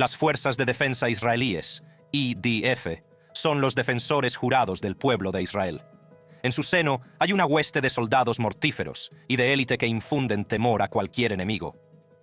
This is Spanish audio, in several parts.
Las Fuerzas de Defensa Israelíes, IDF, son los defensores jurados del pueblo de Israel. En su seno hay una hueste de soldados mortíferos y de élite que infunden temor a cualquier enemigo.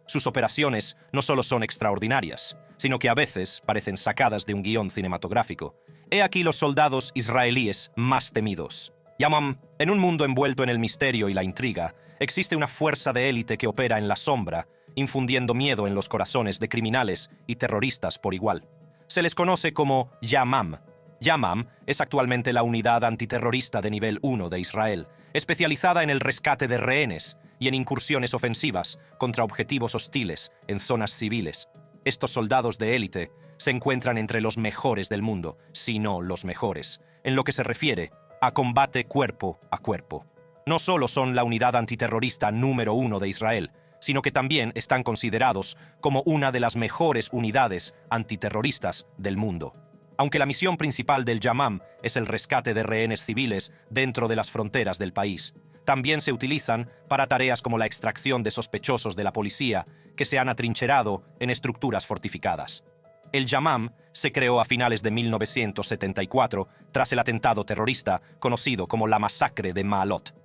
Sus operaciones no solo son extraordinarias, sino que a veces parecen sacadas de un guión cinematográfico. He aquí los soldados israelíes más temidos. Yamam, en un mundo envuelto en el misterio y la intriga, existe una fuerza de élite que opera en la sombra, infundiendo miedo en los corazones de criminales y terroristas por igual. Se les conoce como Yamam. Yamam es actualmente la unidad antiterrorista de nivel 1 de Israel, especializada en el rescate de rehenes y en incursiones ofensivas contra objetivos hostiles en zonas civiles. Estos soldados de élite se encuentran entre los mejores del mundo, si no los mejores, en lo que se refiere a combate cuerpo a cuerpo. No solo son la unidad antiterrorista número 1 de Israel, sino que también están considerados como una de las mejores unidades antiterroristas del mundo. Aunque la misión principal del Yamam es el rescate de rehenes civiles dentro de las fronteras del país, también se utilizan para tareas como la extracción de sospechosos de la policía que se han atrincherado en estructuras fortificadas. El Yamam se creó a finales de 1974 tras el atentado terrorista conocido como la masacre de Maalot.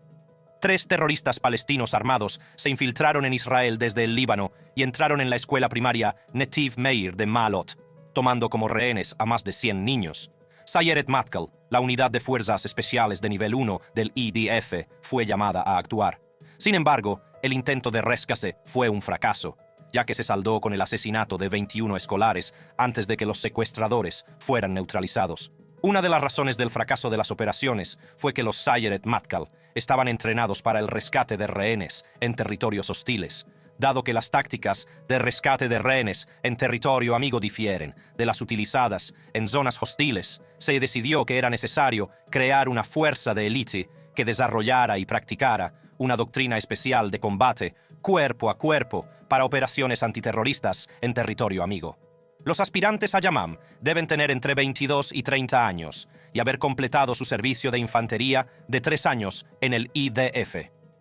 3 terroristas palestinos armados se infiltraron en Israel desde el Líbano y entraron en la escuela primaria Netiv Meir de Maalot, tomando como rehenes a más de 100 niños. Sayeret Matkal, la unidad de fuerzas especiales de nivel 1 del IDF, fue llamada a actuar. Sin embargo, el intento de rescate fue un fracaso, ya que se saldó con el asesinato de 21 escolares antes de que los secuestradores fueran neutralizados. Una de las razones del fracaso de las operaciones fue que los Sayeret Matkal estaban entrenados para el rescate de rehenes en territorios hostiles. Dado que las tácticas de rescate de rehenes en territorio amigo difieren de las utilizadas en zonas hostiles, se decidió que era necesario crear una fuerza de élite que desarrollara y practicara una doctrina especial de combate cuerpo a cuerpo para operaciones antiterroristas en territorio amigo. Los aspirantes a Yamam deben tener entre 22 y 30 años y haber completado su servicio de infantería de 3 años en el IDF.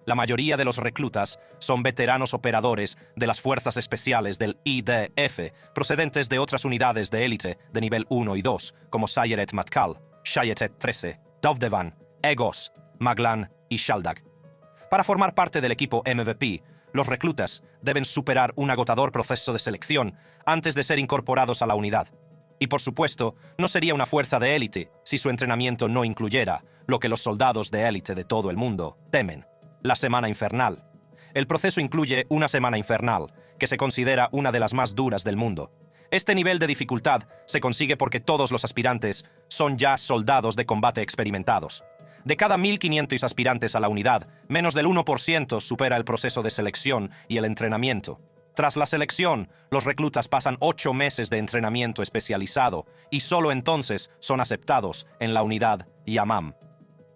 La mayoría de los reclutas son veteranos operadores de las fuerzas especiales del IDF, procedentes de otras unidades de élite de nivel 1 y 2, como Sayeret Matkal, Shayetet 13, Dovdevan, Egos, Maglan y Shaldag. Para formar parte del equipo MVP, los reclutas deben superar un agotador proceso de selección antes de ser incorporados a la unidad. Y por supuesto, no sería una fuerza de élite si su entrenamiento no incluyera lo que los soldados de élite de todo el mundo temen: la semana infernal. El proceso incluye una semana infernal, que se considera una de las más duras del mundo. Este nivel de dificultad se consigue porque todos los aspirantes son ya soldados de combate experimentados. De cada 1.500 aspirantes a la unidad, menos del 1% supera el proceso de selección y el entrenamiento. Tras la selección, los reclutas pasan 8 meses de entrenamiento especializado y solo entonces son aceptados en la unidad Yamam.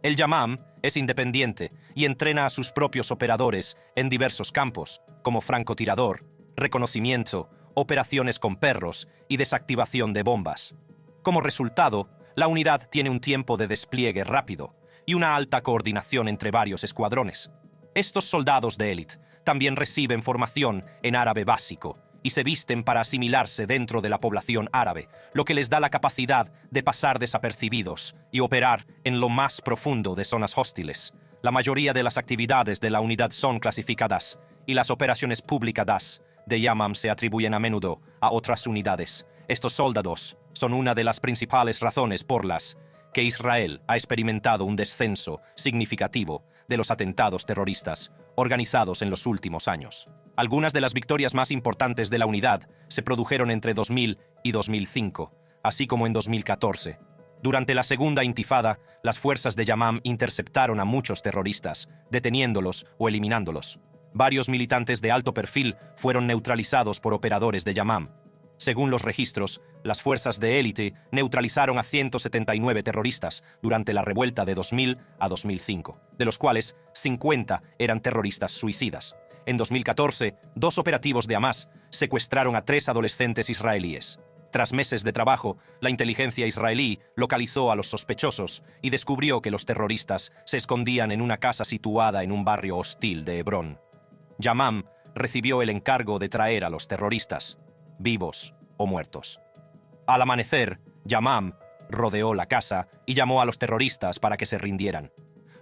El Yamam es independiente y entrena a sus propios operadores en diversos campos, como francotirador, reconocimiento, operaciones con perros y desactivación de bombas. Como resultado, la unidad tiene un tiempo de despliegue rápido y una alta coordinación entre varios escuadrones. Estos soldados de élite también reciben formación en árabe básico y se visten para asimilarse dentro de la población árabe, lo que les da la capacidad de pasar desapercibidos y operar en lo más profundo de zonas hostiles. La mayoría de las actividades de la unidad son clasificadas y las operaciones públicas de Yamam se atribuyen a menudo a otras unidades. Estos soldados son una de las principales razones por las que Israel ha experimentado un descenso significativo de los atentados terroristas organizados en los últimos años. Algunas de las victorias más importantes de la unidad se produjeron entre 2000 y 2005, así como en 2014. Durante la segunda intifada, las fuerzas de Yamam interceptaron a muchos terroristas, deteniéndolos o eliminándolos. Varios militantes de alto perfil fueron neutralizados por operadores de Yamam. Según los registros, las fuerzas de élite neutralizaron a 179 terroristas durante la revuelta de 2000 a 2005, de los cuales 50 eran terroristas suicidas. En 2014, 2 operativos de Hamas secuestraron a 3 adolescentes israelíes. Tras meses de trabajo, la inteligencia israelí localizó a los sospechosos y descubrió que los terroristas se escondían en una casa situada en un barrio hostil de Hebrón. Yamam recibió el encargo de traer a los terroristas, vivos o muertos. Al amanecer, Yamam rodeó la casa y llamó a los terroristas para que se rindieran.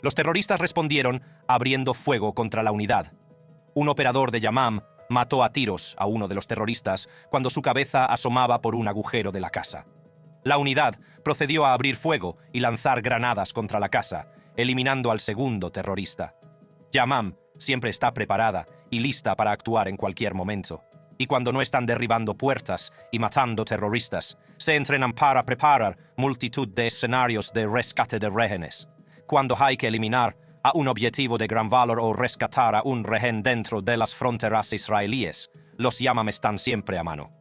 Los terroristas respondieron abriendo fuego contra la unidad. Un operador de Yamam mató a tiros a uno de los terroristas cuando su cabeza asomaba por un agujero de la casa. La unidad procedió a abrir fuego y lanzar granadas contra la casa, eliminando al segundo terrorista. Yamam siempre está preparada y lista para actuar en cualquier momento. Y cuando no están derribando puertas y matando terroristas, se entrenan para preparar multitud de escenarios de rescate de rehenes. Cuando hay que eliminar a un objetivo de gran valor o rescatar a un rehén dentro de las fronteras israelíes, los Yamam están siempre a mano.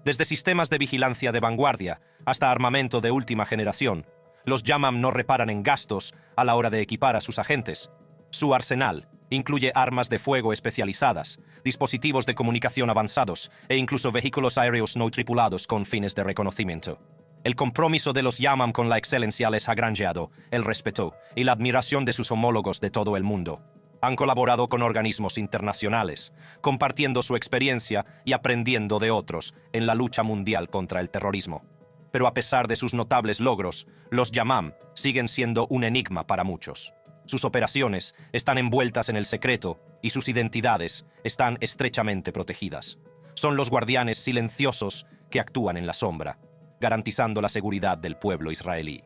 Desde sistemas de vigilancia de vanguardia hasta armamento de última generación, los Yamam no reparan en gastos a la hora de equipar a sus agentes. Su arsenal incluye armas de fuego especializadas, dispositivos de comunicación avanzados e incluso vehículos aéreos no tripulados con fines de reconocimiento. El compromiso de los Yamam con la excelencia les ha granjeado el respeto y la admiración de sus homólogos de todo el mundo. Han colaborado con organismos internacionales, compartiendo su experiencia y aprendiendo de otros en la lucha mundial contra el terrorismo. Pero a pesar de sus notables logros, los Yamam siguen siendo un enigma para muchos. Sus operaciones están envueltas en el secreto y sus identidades están estrechamente protegidas. Son los guardianes silenciosos que actúan en la sombra, garantizando la seguridad del pueblo israelí.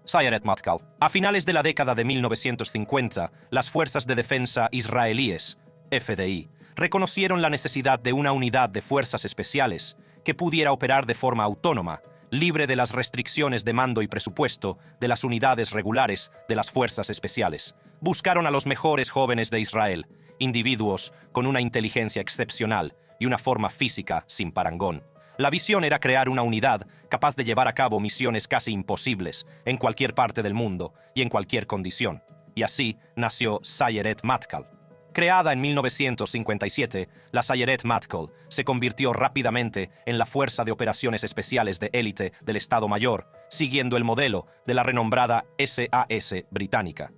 Sayeret Matkal. A finales de la década de 1950, las Fuerzas de Defensa Israelíes, FDI, reconocieron la necesidad de una unidad de fuerzas especiales que pudiera operar de forma autónoma, libre de las restricciones de mando y presupuesto de las unidades regulares de las fuerzas especiales. Buscaron a los mejores jóvenes de Israel, individuos con una inteligencia excepcional y una forma física sin parangón. La visión era crear una unidad capaz de llevar a cabo misiones casi imposibles en cualquier parte del mundo y en cualquier condición. Y así nació Sayeret Matkal. Creada en 1957, la Sayeret Matkal se convirtió rápidamente en la Fuerza de Operaciones Especiales de Élite del Estado Mayor, siguiendo el modelo de la renombrada SAS británica.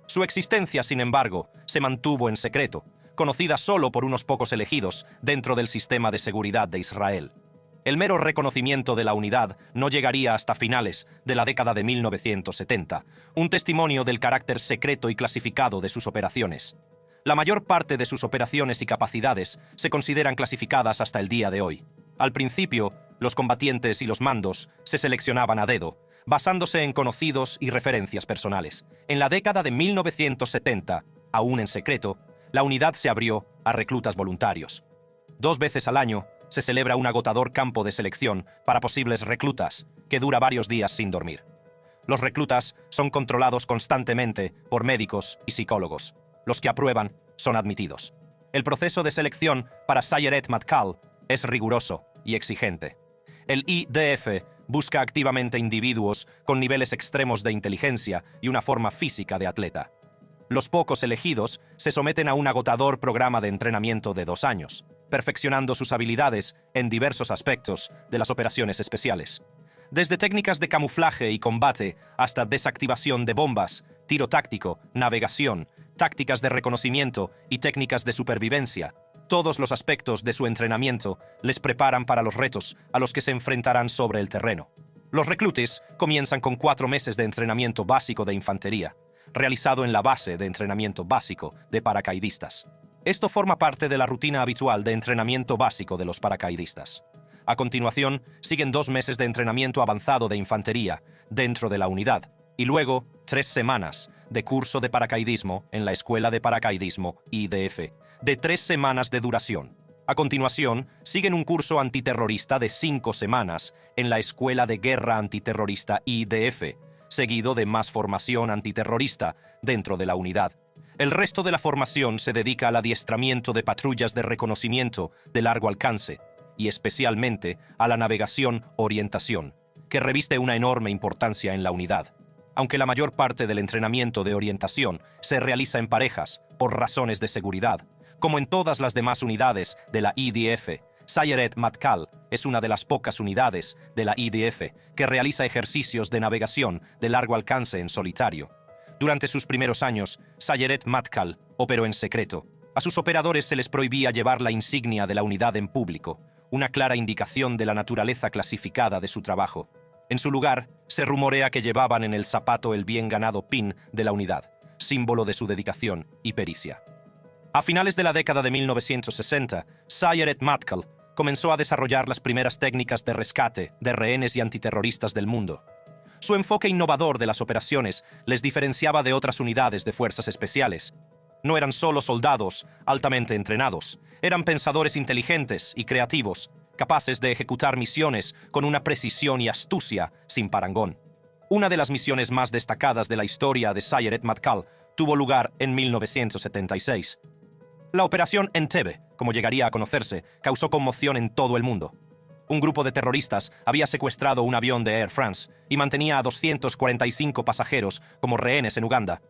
Su existencia, sin embargo, se mantuvo en secreto, conocida solo por unos pocos elegidos dentro del sistema de seguridad de Israel. El mero reconocimiento de la unidad no llegaría hasta finales de la década de 1970, un testimonio del carácter secreto y clasificado de sus operaciones. La mayor parte de sus operaciones y capacidades se consideran clasificadas hasta el día de hoy. Al principio, los combatientes y los mandos se seleccionaban a dedo, basándose en conocidos y referencias personales. En la década de 1970, aún en secreto, la unidad se abrió a reclutas voluntarios. 2 veces al año se celebra un agotador campo de selección para posibles reclutas, que dura varios días sin dormir. Los reclutas son controlados constantemente por médicos y psicólogos. Los que aprueban son admitidos. El proceso de selección para Sayeret Matkal es riguroso y exigente. El IDF busca activamente individuos con niveles extremos de inteligencia y una forma física de atleta. Los pocos elegidos se someten a un agotador programa de entrenamiento de 2 años, perfeccionando sus habilidades en diversos aspectos de las operaciones especiales. Desde técnicas de camuflaje y combate hasta desactivación de bombas, tiro táctico, navegación, tácticas de reconocimiento y técnicas de supervivencia, todos los aspectos de su entrenamiento les preparan para los retos a los que se enfrentarán sobre el terreno. Los reclutas comienzan con 4 meses de entrenamiento básico de infantería, realizado en la base de entrenamiento básico de paracaidistas. Esto forma parte de la rutina habitual de entrenamiento básico de los paracaidistas. A continuación, siguen 2 meses de entrenamiento avanzado de infantería dentro de la unidad y luego 3 semanas de curso de paracaidismo en la Escuela de Paracaidismo IDF, de 3 semanas de duración. A continuación, siguen un curso antiterrorista de 5 semanas en la Escuela de Guerra Antiterrorista IDF, seguido de más formación antiterrorista dentro de la unidad. El resto de la formación se dedica al adiestramiento de patrullas de reconocimiento de largo alcance y especialmente a la navegación-orientación, que reviste una enorme importancia en la unidad. Aunque la mayor parte del entrenamiento de orientación se realiza en parejas por razones de seguridad, como en todas las demás unidades de la IDF, Sayeret Matkal es una de las pocas unidades de la IDF que realiza ejercicios de navegación de largo alcance en solitario. Durante sus primeros años, Sayeret Matkal operó en secreto. A sus operadores se les prohibía llevar la insignia de la unidad en público, una clara indicación de la naturaleza clasificada de su trabajo. En su lugar, se rumorea que llevaban en el zapato el bien ganado pin de la unidad, símbolo de su dedicación y pericia. A finales de la década de 1960, Sayeret Matkal comenzó a desarrollar las primeras técnicas de rescate de rehenes y antiterroristas del mundo. Su enfoque innovador de las operaciones les diferenciaba de otras unidades de fuerzas especiales. No eran solo soldados altamente entrenados, eran pensadores inteligentes y creativos, capaces de ejecutar misiones con una precisión y astucia sin parangón. Una de las misiones más destacadas de la historia de Sayeret Matkal tuvo lugar en 1976. La Operación Entebbe, como llegaría a conocerse, causó conmoción en todo el mundo. Un grupo de terroristas había secuestrado un avión de Air France y mantenía a 245 pasajeros como rehenes en Uganda.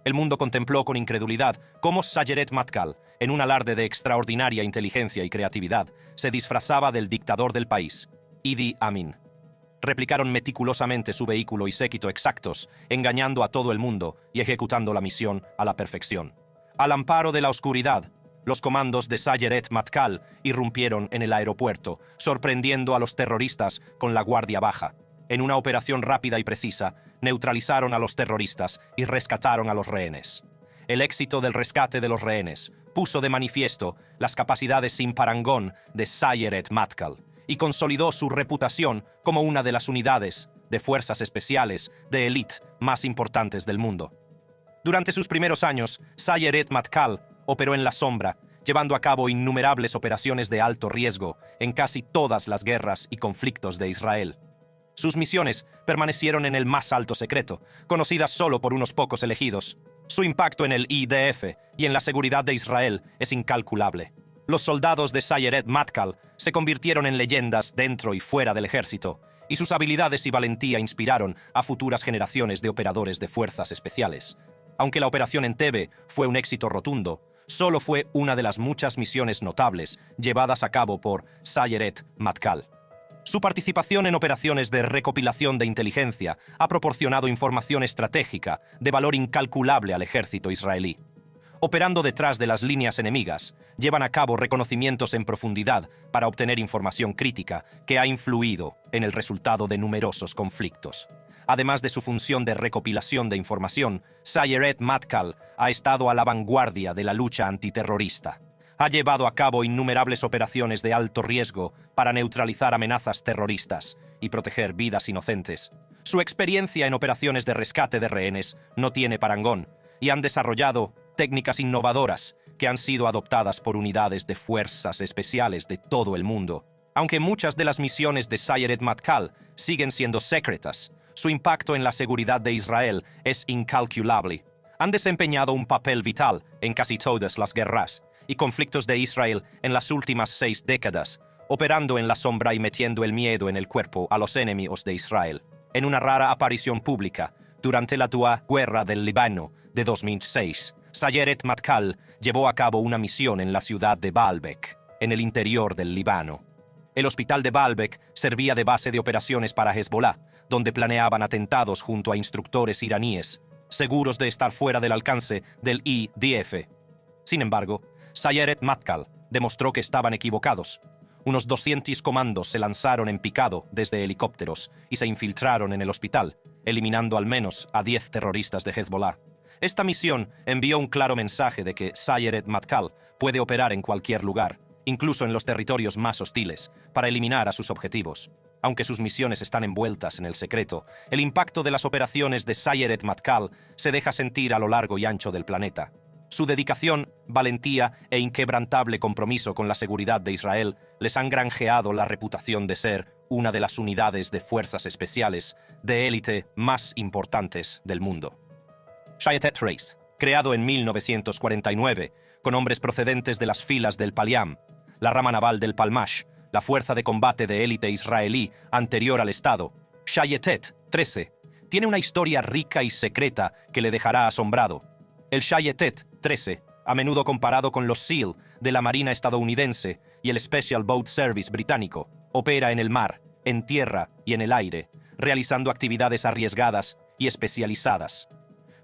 El mundo contempló con incredulidad cómo Sayeret Matkal, en un alarde de extraordinaria inteligencia y creatividad, se disfrazaba del dictador del país, Idi Amin. Replicaron meticulosamente su vehículo y séquito exactos, engañando a todo el mundo y ejecutando la misión a la perfección. Al amparo de la oscuridad, los comandos de Sayeret Matkal irrumpieron en el aeropuerto, sorprendiendo a los terroristas con la guardia baja. En una operación rápida y precisa, neutralizaron a los terroristas y rescataron a los rehenes. El éxito del rescate de los rehenes puso de manifiesto las capacidades sin parangón de Sayeret Matkal y consolidó su reputación como una de las unidades de fuerzas especiales de élite más importantes del mundo. Durante sus primeros años, Sayeret Matkal operó en la sombra, llevando a cabo innumerables operaciones de alto riesgo en casi todas las guerras y conflictos de Israel. Sus misiones permanecieron en el más alto secreto, conocidas solo por unos pocos elegidos. Su impacto en el IDF y en la seguridad de Israel es incalculable. Los soldados de Sayeret Matkal se convirtieron en leyendas dentro y fuera del ejército, y sus habilidades y valentía inspiraron a futuras generaciones de operadores de fuerzas especiales. Aunque la operación Entebbe fue un éxito rotundo, solo fue una de las muchas misiones notables llevadas a cabo por Sayeret Matkal. Su participación en operaciones de recopilación de inteligencia ha proporcionado información estratégica de valor incalculable al ejército israelí. Operando detrás de las líneas enemigas, llevan a cabo reconocimientos en profundidad para obtener información crítica que ha influido en el resultado de numerosos conflictos. Además de su función de recopilación de información, Sayeret Matkal ha estado a la vanguardia de la lucha antiterrorista. Ha llevado a cabo innumerables operaciones de alto riesgo para neutralizar amenazas terroristas y proteger vidas inocentes. Su experiencia en operaciones de rescate de rehenes no tiene parangón y han desarrollado técnicas innovadoras que han sido adoptadas por unidades de fuerzas especiales de todo el mundo. Aunque muchas de las misiones de Sayeret Matkal siguen siendo secretas, su impacto en la seguridad de Israel es incalculable. Han desempeñado un papel vital en casi todas las guerras y conflictos de Israel en las últimas 6 décadas, operando en la sombra y metiendo el miedo en el cuerpo a los enemigos de Israel. En una rara aparición pública, durante la guerra del Líbano de 2006, Sayeret Matkal llevó a cabo una misión en la ciudad de Baalbek, en el interior del Líbano. El hospital de Baalbek servía de base de operaciones para Hezbollah, donde planeaban atentados junto a instructores iraníes, seguros de estar fuera del alcance del IDF. Sin embargo, Sayeret Matkal demostró que estaban equivocados. Unos 200 comandos se lanzaron en picado desde helicópteros y se infiltraron en el hospital, eliminando al menos a 10 terroristas de Hezbollah. Esta misión envió un claro mensaje de que Sayeret Matkal puede operar en cualquier lugar, incluso en los territorios más hostiles, para eliminar a sus objetivos. Aunque sus misiones están envueltas en el secreto, el impacto de las operaciones de Sayeret Matkal se deja sentir a lo largo y ancho del planeta. Su dedicación, valentía e inquebrantable compromiso con la seguridad de Israel les han granjeado la reputación de ser una de las unidades de fuerzas especiales de élite más importantes del mundo. Shayetet Reis, creado en 1949, con hombres procedentes de las filas del Paliam, la rama naval del Palmash, la fuerza de combate de élite israelí anterior al Estado, Shayetet 13, tiene una historia rica y secreta que le dejará asombrado. El Shayetet 13, a menudo comparado con los SEAL de la Marina estadounidense y el Special Boat Service británico, opera en el mar, en tierra y en el aire, realizando actividades arriesgadas y especializadas.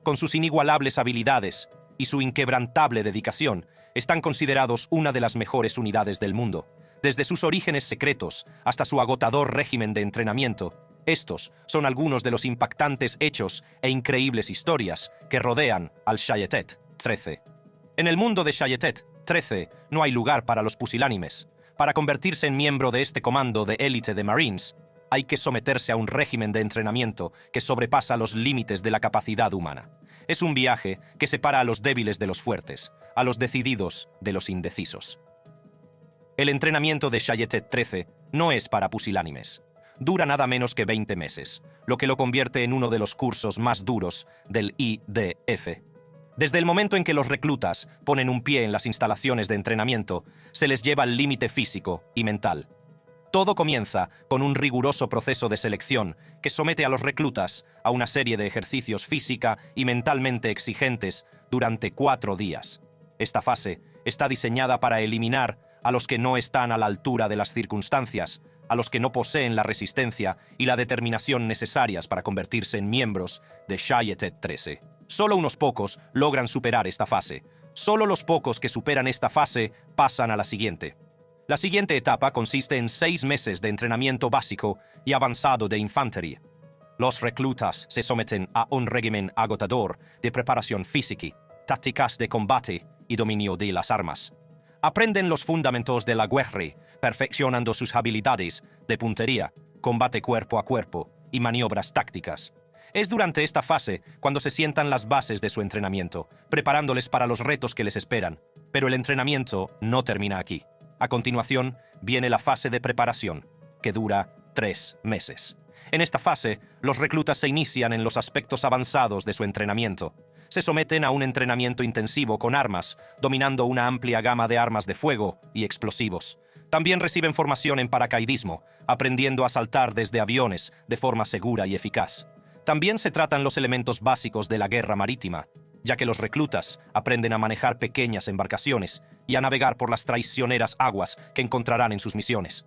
Con sus inigualables habilidades y su inquebrantable dedicación, están considerados una de las mejores unidades del mundo, Desde sus orígenes secretos hasta su agotador régimen de entrenamiento, estos son algunos de los impactantes hechos e increíbles historias que rodean al Shayetet 13. En el mundo de Shayetet 13 no hay lugar para los pusilánimes. Para convertirse en miembro de este comando de élite de Marines, hay que someterse a un régimen de entrenamiento que sobrepasa los límites de la capacidad humana. Es un viaje que separa a los débiles de los fuertes, a los decididos de los indecisos. El entrenamiento de Shayetet 13 no es para pusilánimes. Dura nada menos que 20 meses, lo que lo convierte en uno de los cursos más duros del IDF. Desde el momento en que los reclutas ponen un pie en las instalaciones de entrenamiento, se les lleva al límite físico y mental. Todo comienza con un riguroso proceso de selección que somete a los reclutas a una serie de ejercicios física y mentalmente exigentes durante 4 días. Esta fase está diseñada para eliminar a los que no están a la altura de las circunstancias, a los que no poseen la resistencia y la determinación necesarias para convertirse en miembros de Shayetet 13. Solo unos pocos logran superar esta fase. Solo los pocos que superan esta fase pasan a la siguiente. La siguiente etapa consiste en 6 meses de entrenamiento básico y avanzado de infantería. Los reclutas se someten a un régimen agotador de preparación física, tácticas de combate y dominio de las armas. Aprenden los fundamentos de la guerra, perfeccionando sus habilidades de puntería, combate cuerpo a cuerpo y maniobras tácticas. Es durante esta fase cuando se sientan las bases de su entrenamiento, preparándoles para los retos que les esperan. Pero el entrenamiento no termina aquí. A continuación, viene la fase de preparación, que dura 3 meses. En esta fase, los reclutas se inician en los aspectos avanzados de su entrenamiento. Se someten a un entrenamiento intensivo con armas, dominando una amplia gama de armas de fuego y explosivos. También reciben formación en paracaidismo, aprendiendo a saltar desde aviones de forma segura y eficaz. También se tratan los elementos básicos de la guerra marítima, ya que los reclutas aprenden a manejar pequeñas embarcaciones y a navegar por las traicioneras aguas que encontrarán en sus misiones.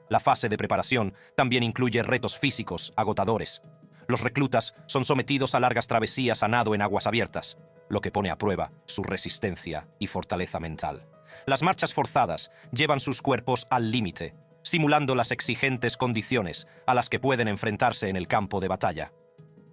La fase de preparación también incluye retos físicos agotadores. Los reclutas son sometidos a largas travesías a nado en aguas abiertas, lo que pone a prueba su resistencia y fortaleza mental. Las marchas forzadas llevan sus cuerpos al límite, simulando las exigentes condiciones a las que pueden enfrentarse en el campo de batalla.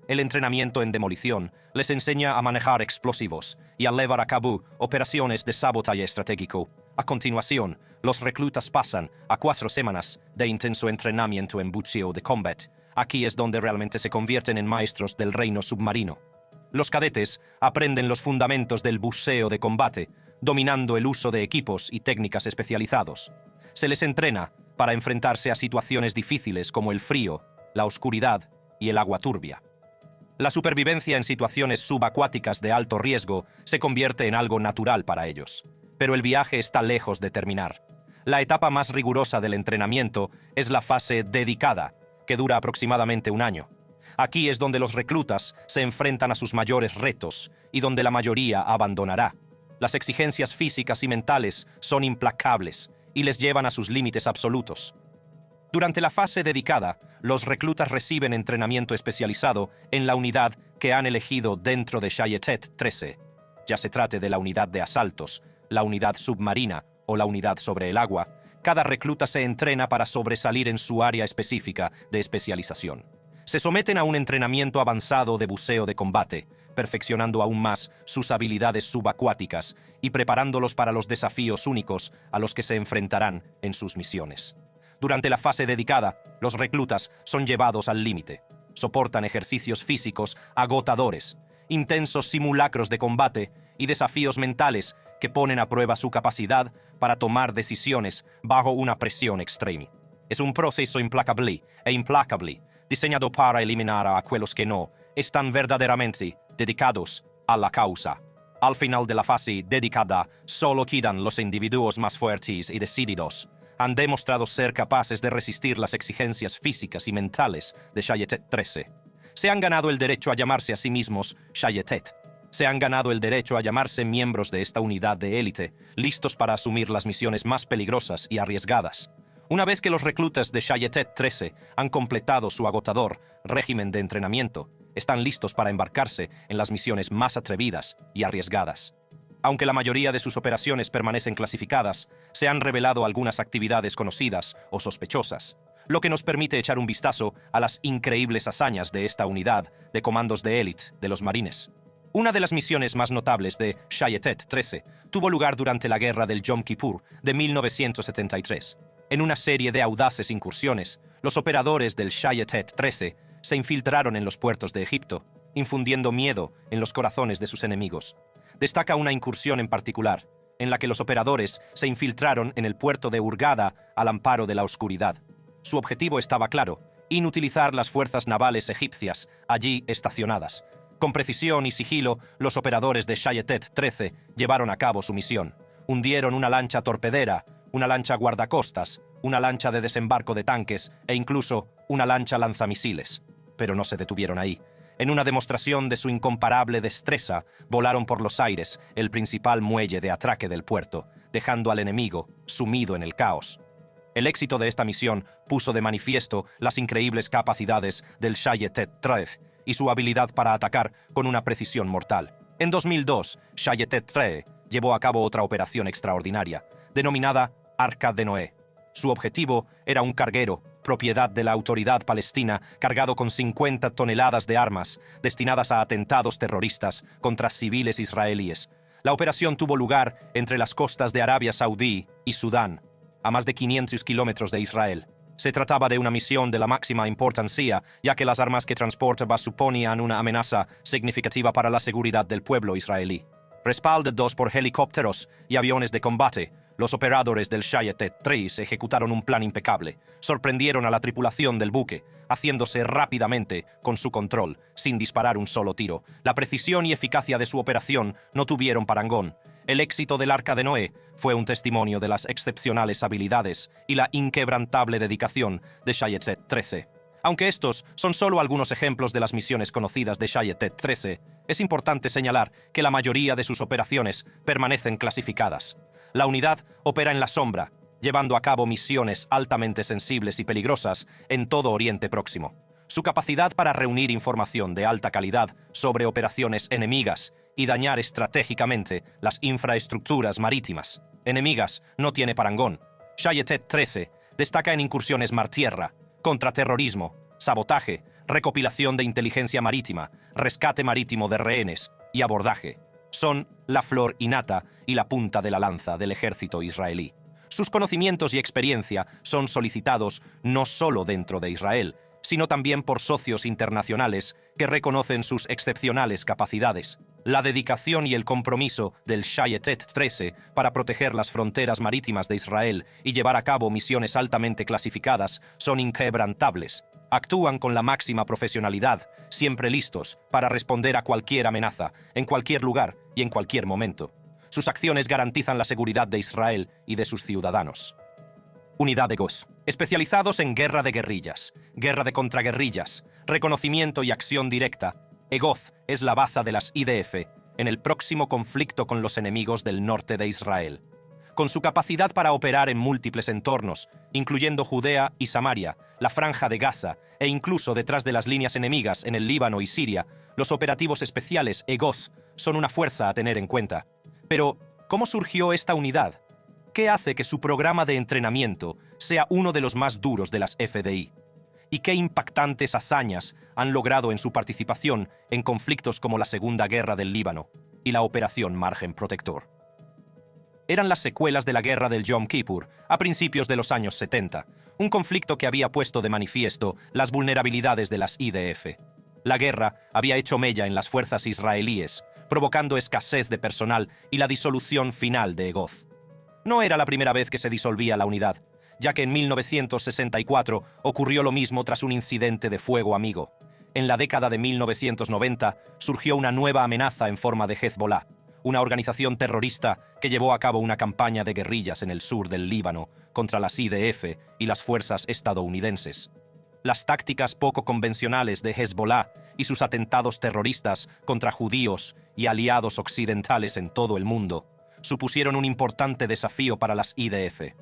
El entrenamiento en demolición les enseña a manejar explosivos y a llevar a cabo operaciones de sabotaje estratégico. A continuación, los reclutas pasan a 4 semanas de intenso entrenamiento en buceo de combat. Aquí es donde realmente se convierten en maestros del reino submarino. Los cadetes aprenden los fundamentos del buceo de combate, dominando el uso de equipos y técnicas especializados. Se les entrena para enfrentarse a situaciones difíciles como el frío, la oscuridad y el agua turbia. La supervivencia en situaciones subacuáticas de alto riesgo se convierte en algo natural para ellos. Pero el viaje está lejos de terminar. La etapa más rigurosa del entrenamiento es la fase dedicada, que dura aproximadamente 1 año. Aquí es donde los reclutas se enfrentan a sus mayores retos y donde la mayoría abandonará. Las exigencias físicas y mentales son implacables y les llevan a sus límites absolutos. Durante la fase dedicada, los reclutas reciben entrenamiento especializado en la unidad que han elegido dentro de Shayetet 13, ya se trate de la unidad de asaltos, la unidad submarina o la unidad sobre el agua. Cada recluta se entrena para sobresalir en su área específica de especialización. Se someten a un entrenamiento avanzado de buceo de combate, perfeccionando aún más sus habilidades subacuáticas y preparándolos para los desafíos únicos a los que se enfrentarán en sus misiones. Durante la fase dedicada, los reclutas son llevados al límite. Soportan ejercicios físicos agotadores, intensos simulacros de combate y desafíos mentales que ponen a prueba su capacidad para tomar decisiones bajo una presión extrema. Es un proceso implacable diseñado para eliminar a aquellos que no están verdaderamente dedicados a la causa. Al final de la fase dedicada, solo quedan los individuos más fuertes y decididos. Han demostrado ser capaces de resistir las exigencias físicas y mentales de Shayetet 13. Se han ganado el derecho a llamarse a sí mismos Shayetet. Se han ganado el derecho a llamarse miembros de esta unidad de élite, listos para asumir las misiones más peligrosas y arriesgadas. Una vez que los reclutas de Shayetet 13 han completado su agotador régimen de entrenamiento, están listos para embarcarse en las misiones más atrevidas y arriesgadas. Aunque la mayoría de sus operaciones permanecen clasificadas, se han revelado algunas actividades conocidas o sospechosas, lo que nos permite echar un vistazo a las increíbles hazañas de esta unidad de comandos de élite de los marines. Una de las misiones más notables de Shayetet 13 tuvo lugar durante la Guerra del Yom Kippur de 1973. En una serie de audaces incursiones, los operadores del Shayetet 13 se infiltraron en los puertos de Egipto, infundiendo miedo en los corazones de sus enemigos. Destaca una incursión en particular, en la que los operadores se infiltraron en el puerto de Hurghada al amparo de la oscuridad. Su objetivo estaba claro: inutilizar las fuerzas navales egipcias allí estacionadas. Con precisión y sigilo, los operadores de Shayetet 13 llevaron a cabo su misión. Hundieron una lancha torpedera, una lancha guardacostas, una lancha de desembarco de tanques e incluso una lancha lanzamisiles. Pero no se detuvieron ahí. En una demostración de su incomparable destreza, volaron por los aires el principal muelle de atraque del puerto, dejando al enemigo sumido en el caos. El éxito de esta misión puso de manifiesto las increíbles capacidades del Shayetet 13 y su habilidad para atacar con una precisión mortal. En 2002, Shayetet 13 llevó a cabo otra operación extraordinaria, denominada Arca de Noé. Su objetivo era un carguero, propiedad de la Autoridad Palestina, cargado con 50 toneladas de armas, destinadas a atentados terroristas contra civiles israelíes. La operación tuvo lugar entre las costas de Arabia Saudí y Sudán, a más de 500 kilómetros de Israel. Se trataba de una misión de la máxima importancia, ya que las armas que transportaba suponían una amenaza significativa para la seguridad del pueblo israelí. Respaldados por helicópteros y aviones de combate, los operadores del Shayetet 13 ejecutaron un plan impecable. Sorprendieron a la tripulación del buque, haciéndose rápidamente con su control, sin disparar un solo tiro. La precisión y eficacia de su operación no tuvieron parangón. El éxito del Arca de Noé fue un testimonio de las excepcionales habilidades y la inquebrantable dedicación de Shayetet 13. Aunque estos son solo algunos ejemplos de las misiones conocidas de Shayetet 13, es importante señalar que la mayoría de sus operaciones permanecen clasificadas. La unidad opera en la sombra, llevando a cabo misiones altamente sensibles y peligrosas en todo Oriente Próximo. Su capacidad para reunir información de alta calidad sobre operaciones enemigas y dañar estratégicamente las infraestructuras marítimas enemigas no tiene parangón. Shayetet 13 destaca en incursiones mar-tierra, contraterrorismo, sabotaje, recopilación de inteligencia marítima, rescate marítimo de rehenes y abordaje. Son la flor y nata y la punta de la lanza del ejército israelí. Sus conocimientos y experiencia son solicitados no solo dentro de Israel, sino también por socios internacionales que reconocen sus excepcionales capacidades. La dedicación y el compromiso del Shayetet 13 para proteger las fronteras marítimas de Israel y llevar a cabo misiones altamente clasificadas son inquebrantables. Actúan con la máxima profesionalidad, siempre listos para responder a cualquier amenaza, en cualquier lugar y en cualquier momento. Sus acciones garantizan la seguridad de Israel y de sus ciudadanos. Unidad de GOS. Especializados en guerra de guerrillas, guerra de contraguerrillas, reconocimiento y acción directa, EGOZ es la baza de las IDF en el próximo conflicto con los enemigos del norte de Israel. Con su capacidad para operar en múltiples entornos, incluyendo Judea y Samaria, la Franja de Gaza e incluso detrás de las líneas enemigas en el Líbano y Siria, los operativos especiales EGOZ son una fuerza a tener en cuenta. Pero, ¿cómo surgió esta unidad? ¿Qué hace que su programa de entrenamiento sea uno de los más duros de las FDI? ¿Y qué impactantes hazañas han logrado en su participación en conflictos como la Segunda Guerra del Líbano y la Operación Margen Protector? Eran las secuelas de la Guerra del Yom Kippur a principios de los años 70, un conflicto que había puesto de manifiesto las vulnerabilidades de las IDF. La guerra había hecho mella en las fuerzas israelíes, provocando escasez de personal y la disolución final de EGOZ. No era la primera vez que se disolvía la unidad, ya que en 1964 ocurrió lo mismo tras un incidente de fuego amigo. En la década de 1990 surgió una nueva amenaza en forma de Hezbollah, una organización terrorista que llevó a cabo una campaña de guerrillas en el sur del Líbano contra las IDF y las fuerzas estadounidenses. Las tácticas poco convencionales de Hezbollah y sus atentados terroristas contra judíos y aliados occidentales en todo el mundo supusieron un importante desafío para las IDF.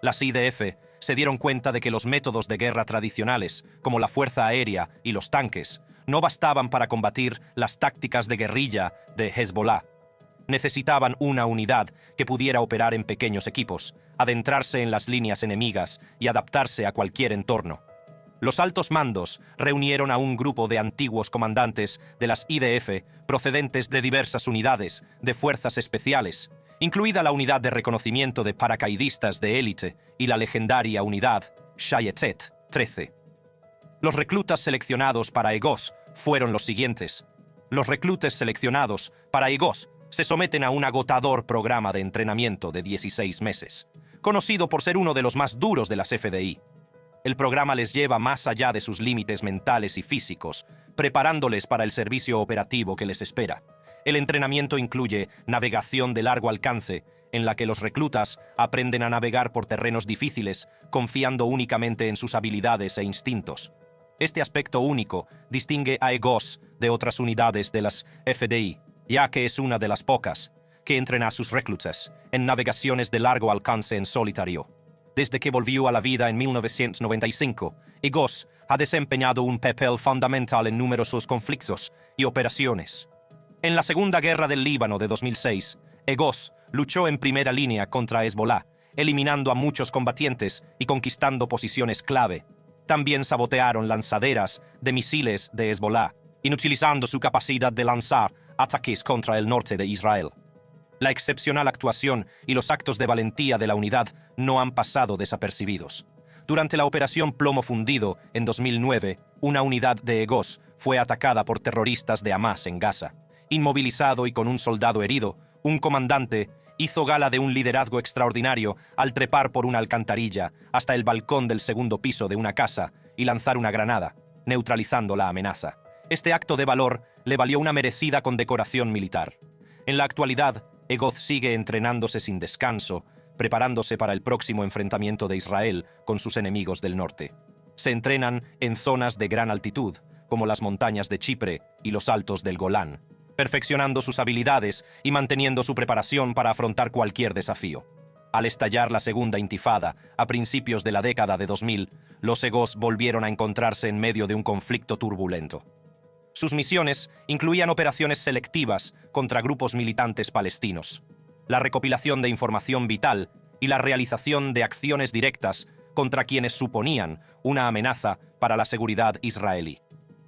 Las IDF se dieron cuenta de que los métodos de guerra tradicionales, como la fuerza aérea y los tanques, no bastaban para combatir las tácticas de guerrilla de Hezbollah. Necesitaban una unidad que pudiera operar en pequeños equipos, adentrarse en las líneas enemigas y adaptarse a cualquier entorno. Los altos mandos reunieron a un grupo de antiguos comandantes de las IDF procedentes de diversas unidades de fuerzas especiales, incluida la unidad de reconocimiento de paracaidistas de élite y la legendaria unidad Shayetet 13. Los reclutas seleccionados para EGOS fueron los siguientes. Los reclutas seleccionados para EGOS se someten a un agotador programa de entrenamiento de 16 meses, conocido por ser uno de los más duros de las FDI. El programa les lleva más allá de sus límites mentales y físicos, preparándoles para el servicio operativo que les espera. El entrenamiento incluye navegación de largo alcance, en la que los reclutas aprenden a navegar por terrenos difíciles, confiando únicamente en sus habilidades e instintos. Este aspecto único distingue a EGOS de otras unidades de las FDI, ya que es una de las pocas que entrena a sus reclutas en navegaciones de largo alcance en solitario. Desde que volvió a la vida en 1995, EGOS ha desempeñado un papel fundamental en numerosos conflictos y operaciones. En la Segunda Guerra del Líbano de 2006, EGOS luchó en primera línea contra Hezbollah, eliminando a muchos combatientes y conquistando posiciones clave. También sabotearon lanzaderas de misiles de Hezbollah, inutilizando su capacidad de lanzar ataques contra el norte de Israel. La excepcional actuación y los actos de valentía de la unidad no han pasado desapercibidos. Durante la operación Plomo Fundido, en 2009, una unidad de EGOS fue atacada por terroristas de Hamas en Gaza. Inmovilizado y con un soldado herido, un comandante hizo gala de un liderazgo extraordinario al trepar por una alcantarilla hasta el balcón del segundo piso de una casa y lanzar una granada, neutralizando la amenaza. Este acto de valor le valió una merecida condecoración militar. En la actualidad, EGOS sigue entrenándose sin descanso, preparándose para el próximo enfrentamiento de Israel con sus enemigos del norte. Se entrenan en zonas de gran altitud, como las montañas de Chipre y los altos del Golán, perfeccionando sus habilidades y manteniendo su preparación para afrontar cualquier desafío. Al estallar la segunda intifada, a principios de la década de 2000, los EGOS volvieron a encontrarse en medio de un conflicto turbulento. Sus misiones incluían operaciones selectivas contra grupos militantes palestinos, la recopilación de información vital y la realización de acciones directas contra quienes suponían una amenaza para la seguridad israelí.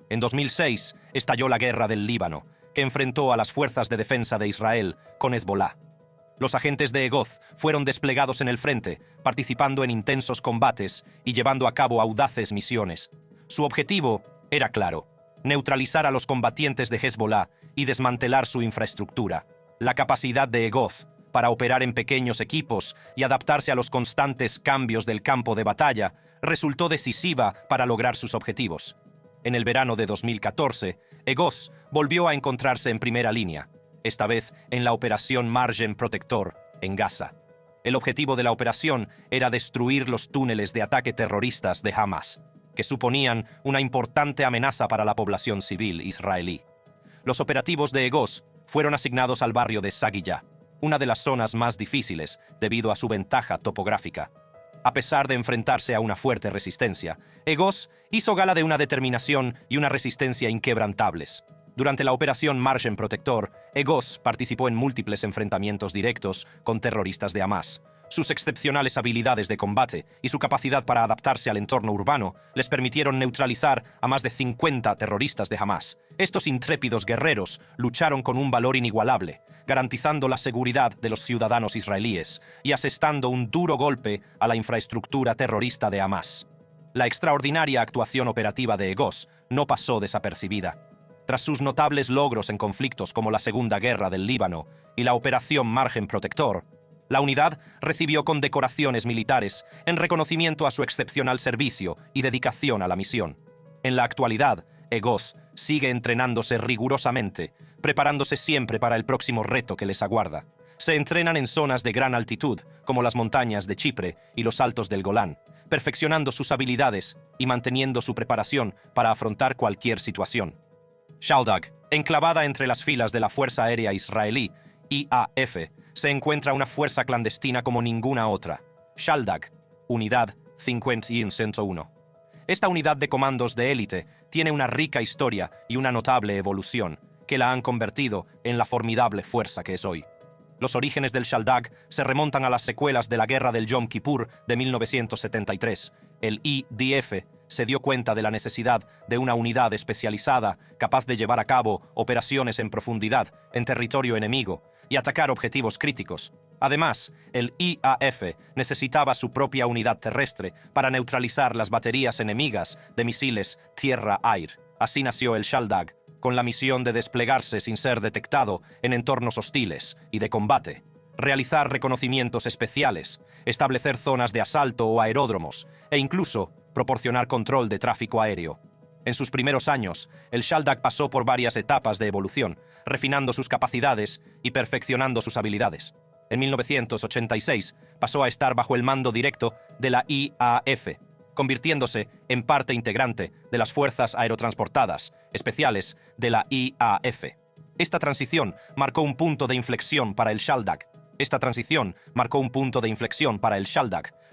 En 2006 estalló la Guerra del Líbano, que enfrentó a las fuerzas de defensa de Israel con Hezbollah. Los agentes de EGOS fueron desplegados en el frente, participando en intensos combates y llevando a cabo audaces misiones. Su objetivo era claro: neutralizar a los combatientes de Hezbollah y desmantelar su infraestructura. La capacidad de EGOS para operar en pequeños equipos y adaptarse a los constantes cambios del campo de batalla resultó decisiva para lograr sus objetivos. En el verano de 2014, EGOS volvió a encontrarse en primera línea, esta vez en la operación Margen Protector, en Gaza. El objetivo de la operación era destruir los túneles de ataque terroristas de Hamas, que suponían una importante amenaza para la población civil israelí. Los operativos de EGOS fueron asignados al barrio de Sagilla, una de las zonas más difíciles debido a su ventaja topográfica. A pesar de enfrentarse a una fuerte resistencia, EGOS hizo gala de una determinación y una resistencia inquebrantables. Durante la operación Margen Protector, EGOS participó en múltiples enfrentamientos directos con terroristas de Hamas. Sus excepcionales habilidades de combate y su capacidad para adaptarse al entorno urbano les permitieron neutralizar a más de 50 terroristas de Hamas. Estos intrépidos guerreros lucharon con un valor inigualable, garantizando la seguridad de los ciudadanos israelíes y asestando un duro golpe a la infraestructura terrorista de Hamas. La extraordinaria actuación operativa de EGOS no pasó desapercibida. Tras sus notables logros en conflictos como la Segunda Guerra del Líbano y la Operación Margen Protector, la unidad recibió condecoraciones militares en reconocimiento a su excepcional servicio y dedicación a la misión. En la actualidad, EGOS sigue entrenándose rigurosamente, preparándose siempre para el próximo reto que les aguarda. Se entrenan en zonas de gran altitud, como las montañas de Chipre y los altos del Golán, perfeccionando sus habilidades y manteniendo su preparación para afrontar cualquier situación. Shaldag, enclavada entre las filas de la Fuerza Aérea Israelí, IAF, se encuentra una fuerza clandestina como ninguna otra. Shaldag, Unidad 5101. Esta unidad de comandos de élite tiene una rica historia y una notable evolución, que la han convertido en la formidable fuerza que es hoy. Los orígenes del Shaldag se remontan a las secuelas de la Guerra del Yom Kippur de 1973. El IDF se dio cuenta de la necesidad de una unidad especializada capaz de llevar a cabo operaciones en profundidad en territorio enemigo y atacar objetivos críticos. Además, el IAF necesitaba su propia unidad terrestre para neutralizar las baterías enemigas de misiles tierra-aire. Así nació el Shaldag, con la misión de desplegarse sin ser detectado en entornos hostiles y de combate, realizar reconocimientos especiales, establecer zonas de asalto o aeródromos, e incluso proporcionar control de tráfico aéreo. En sus primeros años, el Shaldag pasó por varias etapas de evolución, refinando sus capacidades y perfeccionando sus habilidades. En 1986 pasó a estar bajo el mando directo de la IAF, convirtiéndose en parte integrante de las Fuerzas Aerotransportadas Especiales de la IAF. Esta transición marcó un punto de inflexión para el Shaldag.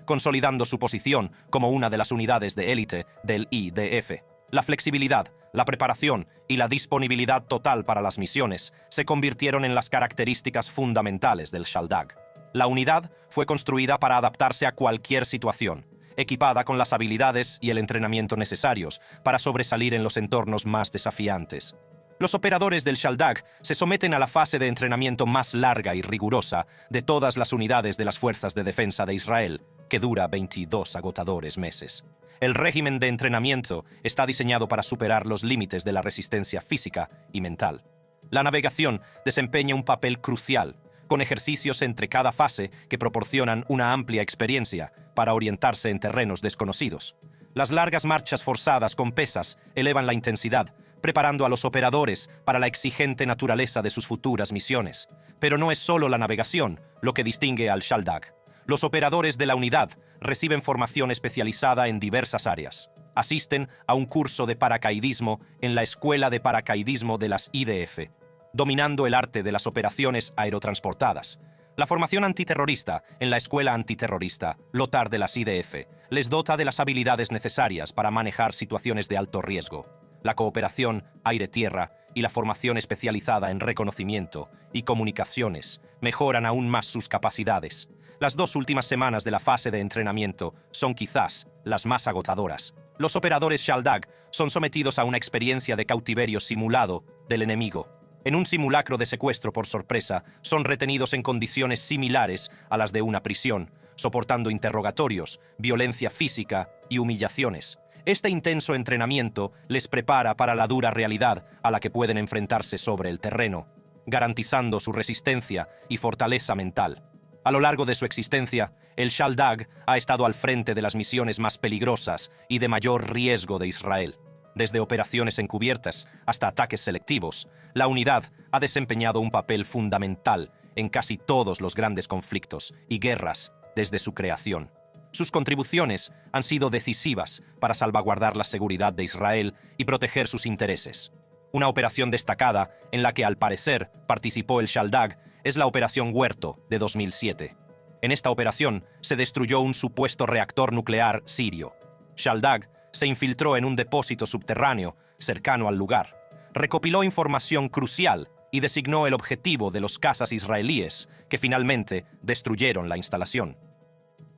Consolidando su posición como una de las unidades de élite del IDF. La flexibilidad, la preparación y la disponibilidad total para las misiones se convirtieron en las características fundamentales del Shaldag. La unidad fue construida para adaptarse a cualquier situación, equipada con las habilidades y el entrenamiento necesarios para sobresalir en los entornos más desafiantes. Los operadores del Shaldag se someten a la fase de entrenamiento más larga y rigurosa de todas las unidades de las Fuerzas de Defensa de Israel, que dura 22 agotadores meses. El régimen de entrenamiento está diseñado para superar los límites de la resistencia física y mental. La navegación desempeña un papel crucial, con ejercicios entre cada fase que proporcionan una amplia experiencia para orientarse en terrenos desconocidos. Las largas marchas forzadas con pesas elevan la intensidad, preparando a los operadores para la exigente naturaleza de sus futuras misiones. Pero no es solo la navegación lo que distingue al Shaldag. Los operadores de la unidad reciben formación especializada en diversas áreas. Asisten a un curso de paracaidismo en la Escuela de Paracaidismo de las IDF, dominando el arte de las operaciones aerotransportadas. La formación antiterrorista en la Escuela Antiterrorista LOTAR de las IDF les dota de las habilidades necesarias para manejar situaciones de alto riesgo. La cooperación aire-tierra y la formación especializada en reconocimiento y comunicaciones mejoran aún más sus capacidades. Las 2 últimas semanas de la fase de entrenamiento son quizás las más agotadoras. Los operadores Shaldag son sometidos a una experiencia de cautiverio simulado del enemigo. En un simulacro de secuestro por sorpresa, son retenidos en condiciones similares a las de una prisión, soportando interrogatorios, violencia física y humillaciones. Este intenso entrenamiento les prepara para la dura realidad a la que pueden enfrentarse sobre el terreno, garantizando su resistencia y fortaleza mental. A lo largo de su existencia, el Shaldag ha estado al frente de las misiones más peligrosas y de mayor riesgo de Israel. Desde operaciones encubiertas hasta ataques selectivos, la unidad ha desempeñado un papel fundamental en casi todos los grandes conflictos y guerras desde su creación. Sus contribuciones han sido decisivas para salvaguardar la seguridad de Israel y proteger sus intereses. Una operación destacada en la que al parecer participó el Shaldag es la Operación Huerto de 2007. En esta operación se destruyó un supuesto reactor nuclear sirio. Shaldag se infiltró en un depósito subterráneo cercano al lugar, recopiló información crucial y designó el objetivo de los cazas israelíes que finalmente destruyeron la instalación.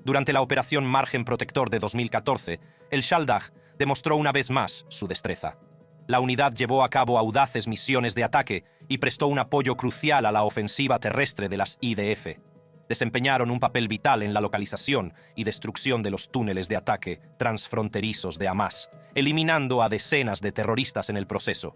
Durante la Operación Margen Protector de 2014, el Shaldag demostró una vez más su destreza. La unidad llevó a cabo audaces misiones de ataque y prestó un apoyo crucial a la ofensiva terrestre de las IDF. Desempeñaron un papel vital en la localización y destrucción de los túneles de ataque transfronterizos de Hamas, eliminando a decenas de terroristas en el proceso.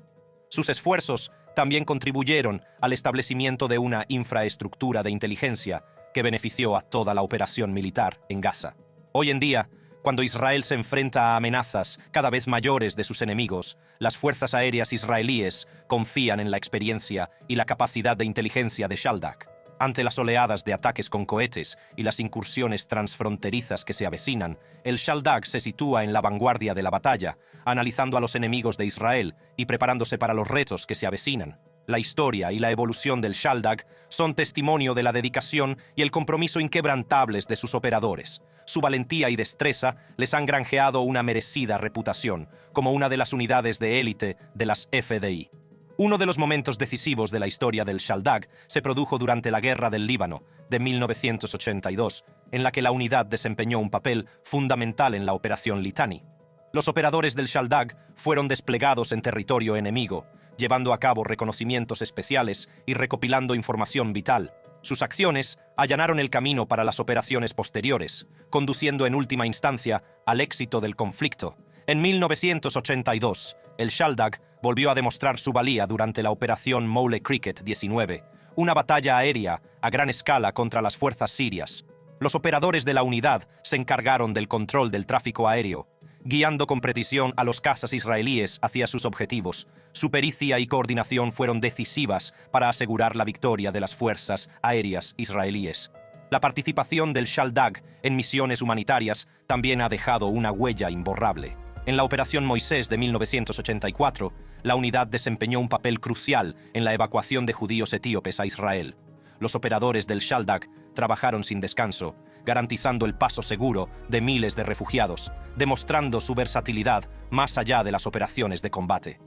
Sus esfuerzos también contribuyeron al establecimiento de una infraestructura de inteligencia que benefició a toda la operación militar en Gaza. Hoy en día, cuando Israel se enfrenta a amenazas cada vez mayores de sus enemigos, las fuerzas aéreas israelíes confían en la experiencia y la capacidad de inteligencia de Shaldag. Ante las oleadas de ataques con cohetes y las incursiones transfronterizas que se avecinan, el Shaldag se sitúa en la vanguardia de la batalla, analizando a los enemigos de Israel y preparándose para los retos que se avecinan. La historia y la evolución del Shaldag son testimonio de la dedicación y el compromiso inquebrantables de sus operadores. Su valentía y destreza les han granjeado una merecida reputación como una de las unidades de élite de las FDI. Uno de los momentos decisivos de la historia del Shaldag se produjo durante la Guerra del Líbano de 1982, en la que la unidad desempeñó un papel fundamental en la Operación Litani. Los operadores del Shaldag fueron desplegados en territorio enemigo, llevando a cabo reconocimientos especiales y recopilando información vital. Sus acciones allanaron el camino para las operaciones posteriores, conduciendo en última instancia al éxito del conflicto. En 1982, el Shaldag volvió a demostrar su valía durante la Operación Mole Cricket 19, una batalla aérea a gran escala contra las fuerzas sirias. Los operadores de la unidad se encargaron del control del tráfico aéreo, guiando con precisión a los cazas israelíes hacia sus objetivos. Su pericia y coordinación fueron decisivas para asegurar la victoria de las fuerzas aéreas israelíes. La participación del Shaldag en misiones humanitarias también ha dejado una huella imborrable. En la Operación Moisés de 1984, la unidad desempeñó un papel crucial en la evacuación de judíos etíopes a Israel. Los operadores del Shaldag trabajaron sin descanso, garantizando el paso seguro de miles de refugiados, demostrando su versatilidad más allá de las operaciones de combate.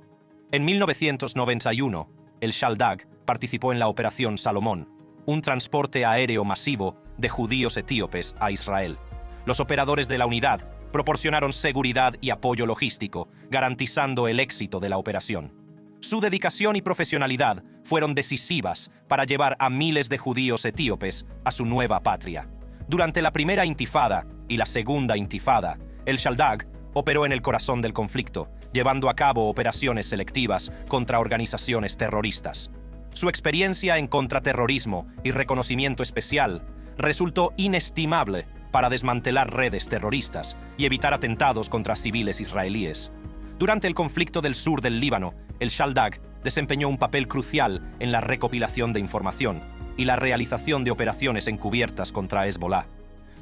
En 1991, el Shaldag participó en la Operación Salomón, un transporte aéreo masivo de judíos etíopes a Israel. Los operadores de la unidad proporcionaron seguridad y apoyo logístico, garantizando el éxito de la operación. Su dedicación y profesionalidad fueron decisivas para llevar a miles de judíos etíopes a su nueva patria. Durante la primera intifada y la segunda intifada, el Shaldag operó en el corazón del conflicto, llevando a cabo operaciones selectivas contra organizaciones terroristas. Su experiencia en contraterrorismo y reconocimiento especial resultó inestimable para desmantelar redes terroristas y evitar atentados contra civiles israelíes. Durante el conflicto del sur del Líbano, el Shaldag desempeñó un papel crucial en la recopilación de información y la realización de operaciones encubiertas contra Hezbollah.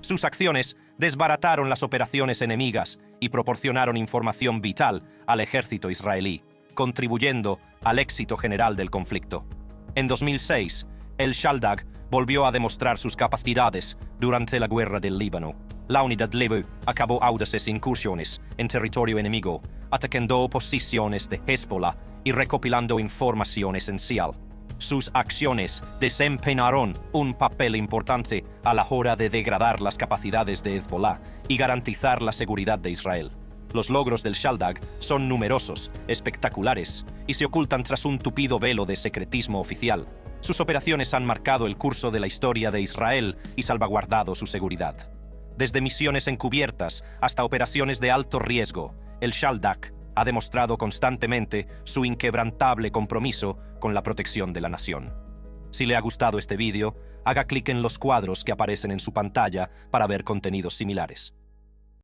Sus acciones desbarataron las operaciones enemigas y proporcionaron información vital al ejército israelí, contribuyendo al éxito general del conflicto. En 2006, el Shaldag volvió a demostrar sus capacidades durante la Guerra del Líbano. La unidad Levu acabó audaces incursiones en territorio enemigo, atacando posiciones de Hezbollah y recopilando información esencial. Sus acciones desempeñaron un papel importante a la hora de degradar las capacidades de Hezbollah y garantizar la seguridad de Israel. Los logros del Shaldag son numerosos, espectaculares, y se ocultan tras un tupido velo de secretismo oficial. Sus operaciones han marcado el curso de la historia de Israel y salvaguardado su seguridad. Desde misiones encubiertas hasta operaciones de alto riesgo, el Shaldag ha demostrado constantemente su inquebrantable compromiso con la protección de la nación. Si le ha gustado este vídeo, haga clic en los cuadros que aparecen en su pantalla para ver contenidos similares.